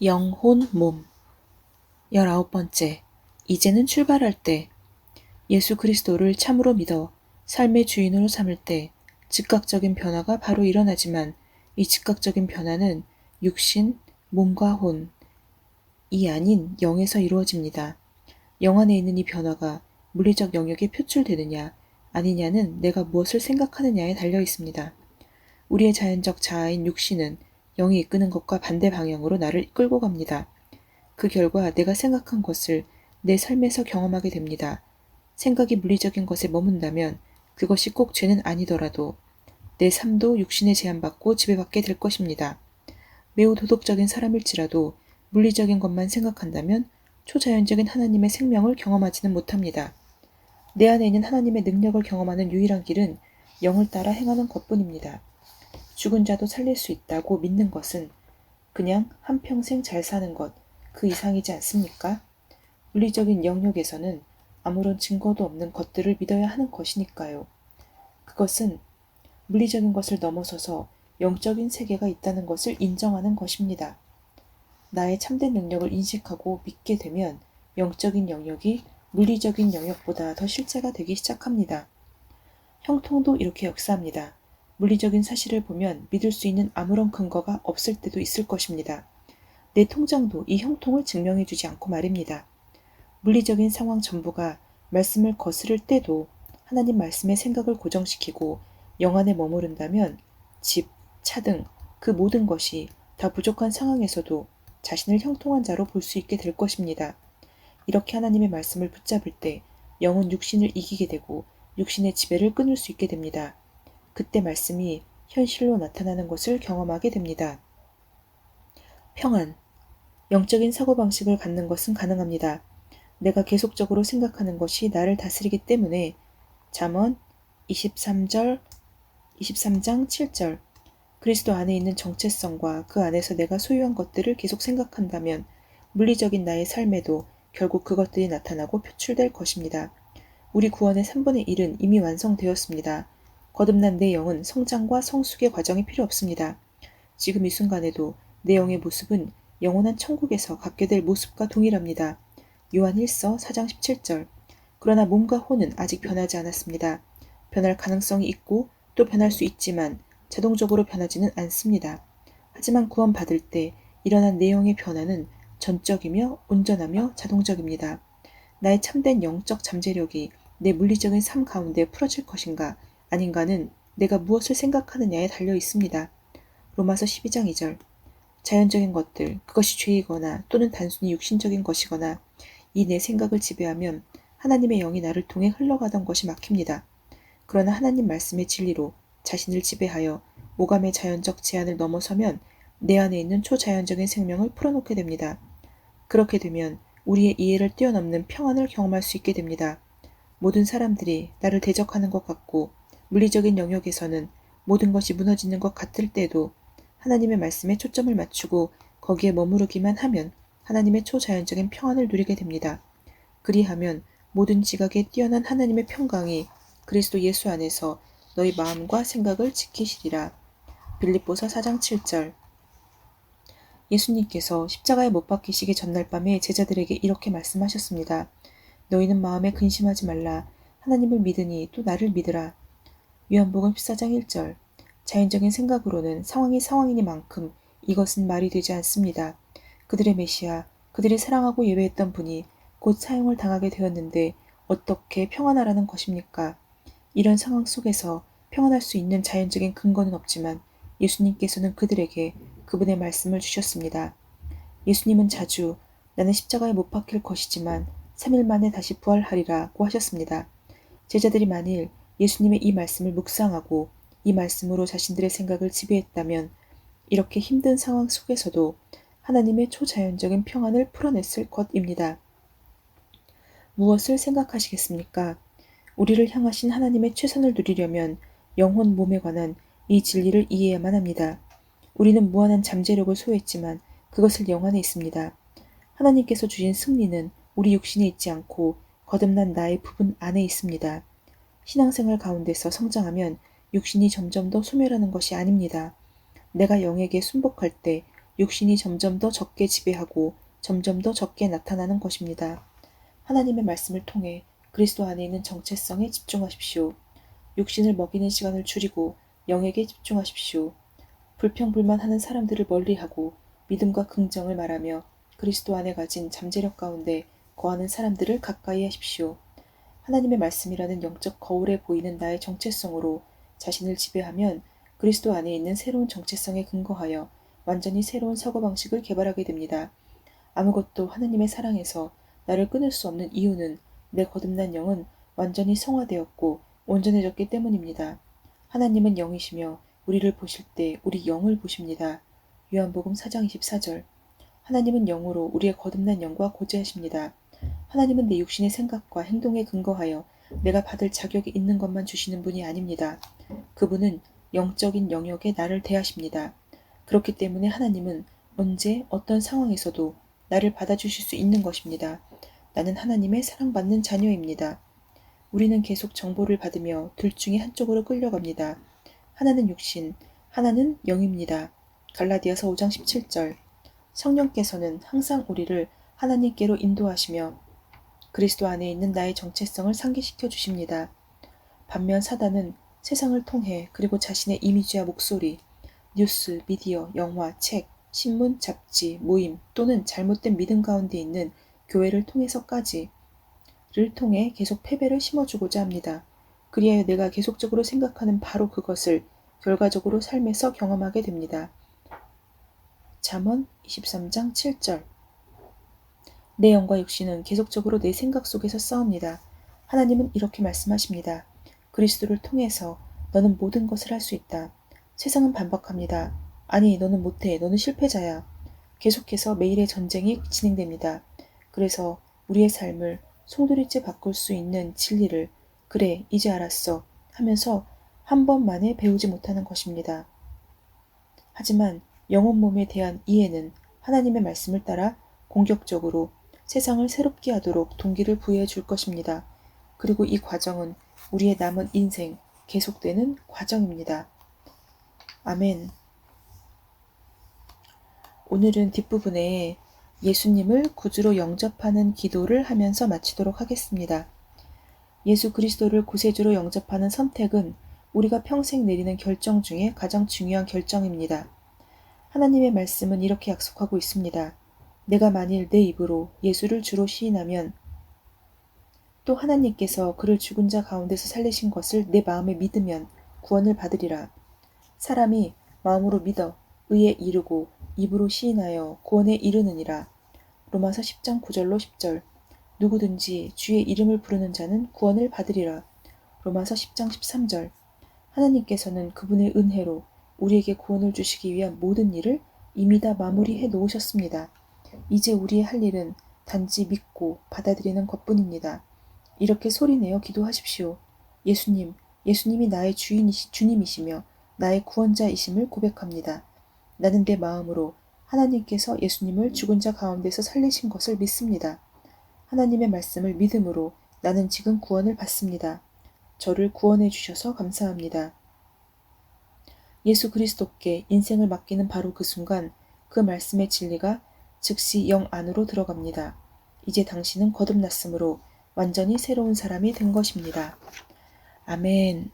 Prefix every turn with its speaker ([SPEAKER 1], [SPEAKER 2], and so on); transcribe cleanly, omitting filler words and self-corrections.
[SPEAKER 1] 영혼, 몸. 19번째. 이제는 출발할 때. 예수 그리스도를 참으로 믿어 삶의 주인으로 삼을 때 즉각적인 변화가 바로 일어나지만 이 즉각적인 변화는 육신, 몸과 혼, 이 아닌 영에서 이루어집니다. 영 안에 있는 이 변화가 물리적 영역에 표출되느냐 아니냐는 내가 무엇을 생각하느냐에 달려 있습니다. 우리의 자연적 자아인 육신은 영이 이끄는 것과 반대 방향으로 나를 끌고 갑니다. 그 결과 내가 생각한 것을 내 삶에서 경험하게 됩니다. 생각이 물리적인 것에 머문다면 그것이 꼭 죄는 아니더라도 내 삶도 육신에 제한받고 지배받게 될 것입니다. 매우 도덕적인 사람일지라도 물리적인 것만 생각한다면 초자연적인 하나님의 생명을 경험하지는 못합니다. 내 안에 있는 하나님의 능력을 경험하는 유일한 길은 영을 따라 행하는 것뿐입니다. 죽은 자도 살릴 수 있다고 믿는 것은 그냥 한평생 잘 사는 것, 그 이상이지 않습니까? 물리적인 영역에서는 아무런 증거도 없는 것들을 믿어야 하는 것이니까요. 그것은 물리적인 것을 넘어서서 영적인 세계가 있다는 것을 인정하는 것입니다. 나의 참된 능력을 인식하고 믿게 되면 영적인 영역이 물리적인 영역보다 더 실제가 되기 시작합니다. 형통도 이렇게 역사합니다. 물리적인 사실을 보면 믿을 수 있는 아무런 근거가 없을 때도 있을 것입니다. 내 통장도 이 형통을 증명해주지 않고 말입니다. 물리적인 상황 전부가 말씀을 거스를 때도 하나님 말씀의 생각을 고정시키고 영 안에 머무른다면 집, 차 등 그 모든 것이 다 부족한 상황에서도 자신을 형통한 자로 볼 수 있게 될 것입니다. 이렇게 하나님의 말씀을 붙잡을 때 영은 육신을 이기게 되고 육신의 지배를 끊을 수 있게 됩니다. 그때 말씀이 현실로 나타나는 것을 경험하게 됩니다. 평안. 영적인 사고방식을 갖는 것은 가능합니다. 내가 계속적으로 생각하는 것이 나를 다스리기 때문에 잠언 23장 7절 그리스도 안에 있는 정체성과 그 안에서 내가 소유한 것들을 계속 생각한다면 물리적인 나의 삶에도 결국 그것들이 나타나고 표출될 것입니다. 우리 구원의 3분의 1은 이미 완성되었습니다. 거듭난 내 영은 성장과 성숙의 과정이 필요 없습니다. 지금 이 순간에도 내 영의 모습은 영원한 천국에서 갖게 될 모습과 동일합니다. 요한 1서 4장 17절. 그러나 몸과 혼은 아직 변하지 않았습니다. 변할 가능성이 있고 또 변할 수 있지만 자동적으로 변하지는 않습니다. 하지만 구원받을 때 일어난 내 영의 변화는 전적이며 온전하며 자동적입니다. 나의 참된 영적 잠재력이 내 물리적인 삶 가운데 풀어질 것인가 아닌가는 내가 무엇을 생각하느냐에 달려 있습니다. 로마서 12장 2절. 자연적인 것들, 그것이 죄이거나 또는 단순히 육신적인 것이거나 이 내 생각을 지배하면 하나님의 영이 나를 통해 흘러가던 것이 막힙니다. 그러나 하나님 말씀의 진리로 자신을 지배하여 오감의 자연적 제한을 넘어서면 내 안에 있는 초자연적인 생명을 풀어놓게 됩니다. 그렇게 되면 우리의 이해를 뛰어넘는 평안을 경험할 수 있게 됩니다. 모든 사람들이 나를 대적하는 것 같고 물리적인 영역에서는 모든 것이 무너지는 것 같을 때도 하나님의 말씀에 초점을 맞추고 거기에 머무르기만 하면 하나님의 초자연적인 평안을 누리게 됩니다. 그리하면 모든 지각에 뛰어난 하나님의 평강이 그리스도 예수 안에서 너희 마음과 생각을 지키시리라. 빌립보서 4장 7절. 예수님께서 십자가에 못 박히시기 전날 밤에 제자들에게 이렇게 말씀하셨습니다. 너희는 마음에 근심하지 말라. 하나님을 믿으니 또 나를 믿으라. 요한복음 14장 1절. 자연적인 생각으로는 상황이 상황이니만큼 이것은 말이 되지 않습니다. 그들의 메시아, 그들이 사랑하고 예배했던 분이 곧 사형을 당하게 되었는데 어떻게 평안하라는 것입니까? 이런 상황 속에서 평안할 수 있는 자연적인 근거는 없지만 예수님께서는 그들에게 그분의 말씀을 주셨습니다. 예수님은 자주 나는 십자가에 못 박힐 것이지만 3일 만에 다시 부활하리라고 하셨습니다. 제자들이 만일 예수님의 이 말씀을 묵상하고 이 말씀으로 자신들의 생각을 지배했다면 이렇게 힘든 상황 속에서도 하나님의 초자연적인 평안을 풀어냈을 것입니다. 무엇을 생각하시겠습니까? 우리를 향하신 하나님의 최선을 누리려면 영혼 몸에 관한 이 진리를 이해해야만 합니다. 우리는 무한한 잠재력을 소유했지만 그것을 영 안에 있습니다. 하나님께서 주신 승리는 우리 육신에 있지 않고 거듭난 나의 부분 안에 있습니다. 신앙생활 가운데서 성장하면 육신이 점점 더 소멸하는 것이 아닙니다. 내가 영에게 순복할 때 육신이 점점 더 적게 지배하고 점점 더 적게 나타나는 것입니다. 하나님의 말씀을 통해 그리스도 안에 있는 정체성에 집중하십시오. 육신을 먹이는 시간을 줄이고 영에게 집중하십시오. 불평불만하는 사람들을 멀리하고 믿음과 긍정을 말하며 그리스도 안에 가진 잠재력 가운데 거하는 사람들을 가까이 하십시오. 하나님의 말씀이라는 영적 거울에 보이는 나의 정체성으로 자신을 지배하면 그리스도 안에 있는 새로운 정체성에 근거하여 완전히 새로운 사고방식을 개발하게 됩니다. 아무것도 하나님의 사랑에서 나를 끊을 수 없는 이유는 내 거듭난 영은 완전히 성화되었고 온전해졌기 때문입니다. 하나님은 영이시며 우리를 보실 때 우리 영을 보십니다. 요한복음 4장 24절. 하나님은 영으로 우리의 거듭난 영과 고지하십니다. 하나님은 내 육신의 생각과 행동에 근거하여 내가 받을 자격이 있는 것만 주시는 분이 아닙니다. 그분은 영적인 영역에 나를 대하십니다. 그렇기 때문에 하나님은 언제 어떤 상황에서도 나를 받아주실 수 있는 것입니다. 나는 하나님의 사랑받는 자녀입니다. 우리는 계속 정보를 받으며 둘 중에 한쪽으로 끌려갑니다. 하나는 육신, 하나는 영입니다. 갈라디아서 5장 17절. 성령께서는 항상 우리를 하나님께로 인도하시며 그리스도 안에 있는 나의 정체성을 상기시켜 주십니다. 반면 사단은 세상을 통해 그리고 자신의 이미지와 목소리, 뉴스, 미디어, 영화, 책, 신문, 잡지, 모임 또는 잘못된 믿음 가운데 있는 교회를 통해서까지를 통해 계속 패배를 심어주고자 합니다. 그리하여 내가 계속적으로 생각하는 바로 그것을 결과적으로 삶에서 경험하게 됩니다. 잠언 23장 7절. 내 영과 육신은 계속적으로 내 생각 속에서 싸웁니다. 하나님은 이렇게 말씀하십니다. 그리스도를 통해서 너는 모든 것을 할 수 있다. 세상은 반박합니다. 아니, 너는 못해. 너는 실패자야. 계속해서 매일의 전쟁이 진행됩니다. 그래서 우리의 삶을 송두리째 바꿀 수 있는 진리를 그래, 이제 알았어 하면서 한 번만에 배우지 못하는 것입니다. 하지만 영혼 몸에 대한 이해는 하나님의 말씀을 따라 공격적으로 세상을 새롭게 하도록 동기를 부여해 줄 것입니다. 그리고 이 과정은 우리의 남은 인생 계속되는 과정입니다. 아멘. 오늘은 뒷부분에 예수님을 구주로 영접하는 기도를 하면서 마치도록 하겠습니다. 예수 그리스도를 구세주로 영접하는 선택은 우리가 평생 내리는 결정 중에 가장 중요한 결정입니다. 하나님의 말씀은 이렇게 약속하고 있습니다. 내가 만일 내 입으로 예수를 주로 시인하면 또 하나님께서 그를 죽은 자 가운데서 살리신 것을 내 마음에 믿으면 구원을 받으리라. 사람이 마음으로 믿어 의에 이르고 입으로 시인하여 구원에 이르느니라. 로마서 10장 9절로 10절. 누구든지 주의 이름을 부르는 자는 구원을 받으리라. 로마서 10장 13절. 하나님께서는 그분의 은혜로 우리에게 구원을 주시기 위한 모든 일을 이미 다 마무리해 놓으셨습니다. 이제 우리의 할 일은 단지 믿고 받아들이는 것뿐입니다. 이렇게 소리내어 기도하십시오. 예수님이 나의 주님이시며 나의 구원자이심을 고백합니다. 나는 내 마음으로 하나님께서 예수님을 죽은 자 가운데서 살리신 것을 믿습니다. 하나님의 말씀을 믿음으로 나는 지금 구원을 받습니다. 저를 구원해 주셔서 감사합니다. 예수 그리스도께 인생을 맡기는 바로 그 순간 그 말씀의 진리가 즉시 영 안으로 들어갑니다. 이제 당신은 거듭났으므로 완전히 새로운 사람이 된 것입니다. 아멘.